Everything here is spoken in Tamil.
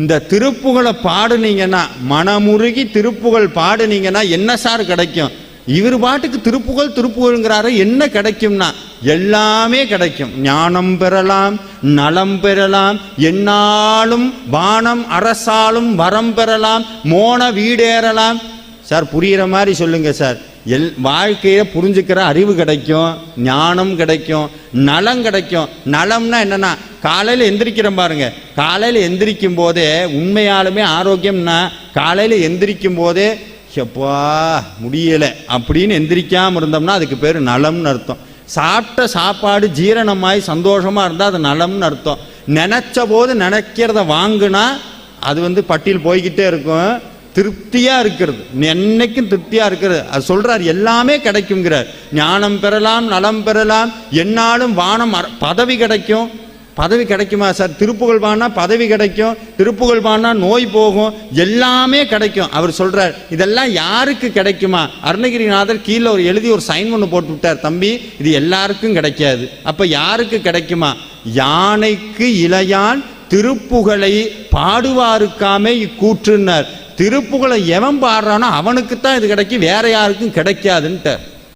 இந்த திருப்புகழை பாடுனீங்கன்னா, மனமுருகி திருப்புகழ் பாடுனீங்கன்னா என்ன சார் கிடைக்கும்? இவர் பாட்டுக்கு திருப்புகழ் திருப்புகழ்ங்கிறாரு, என்ன கிடைக்கும்னா எல்லாமே கிடைக்கும். ஞானம் பெறலாம், நலம் பெறலாம், என்னாலும் வானம் அரசாலும் வரம் பெறலாம், மோன வீடேறலாம். சார் புரிகிற மாதிரி சொல்லுங்க சார். வாழ்க்கையை புரிஞ்சுக்கிற அறிவு கிடைக்கும், ஞானம் கிடைக்கும், நலம் கிடைக்கும். நலம்னா என்னன்னா, காலையில் எந்திரிக்கிறோம் பாருங்க, காலையில் எந்திரிக்கும் போதே உண்மையாலுமே ஆரோக்கியம்னா காலையில் எந்திரிக்கும் போதே எப்பா முடியலை அப்படின்னு எந்திரிக்காமல் இருந்தோம்னா அதுக்கு பேர் நலம்னு அர்த்தம். சாப்பிட்ட சாப்பாடு ஜீரணமாய் சந்தோஷமாக இருந்தால் அது நலம்னு அர்த்தம். நினச்ச போது நினைக்கிறத வாங்கினா அது பட்டியல் போய்கிட்டே இருக்கும். திருப்தியாக இருக்கிறது, என்னைக்கும் திருப்தியாக இருக்கிறது. அது சொல்கிறார், எல்லாமே கிடைக்குங்கிறார். ஞானம் பெறலாம், நலம் பெறலாம், என்னாலும் வானம் பதவி கிடைக்கும். பதவி கிடைக்குமா சார்? திருப்புகழ் பாடினா பதவி கிடைக்கும், திருப்புகழ் பாடினா நோய் போகும், எல்லாமே கிடைக்கும். அவர் சொல்றார், இதெல்லாம் யாருக்கு கிடைக்குமா? அருணகிரிநாதர் கீழே எழுதி ஒரு சைன் ஒன்று போட்டு விட்டார், தம்பி இது எல்லாருக்கும் கிடைக்காது. அப்ப யாருக்கு கிடைக்குமா? யானைக்கு இளையான் திருப்புகழை பாடுவாருக்காமே இக்கூற்றுனர். திருப்புகழை எவன் பாடுறானோ அவனுக்குத்தான் இது கிடைக்கும், வேற யாருக்கும் கிடைக்காதுன்ட்டு.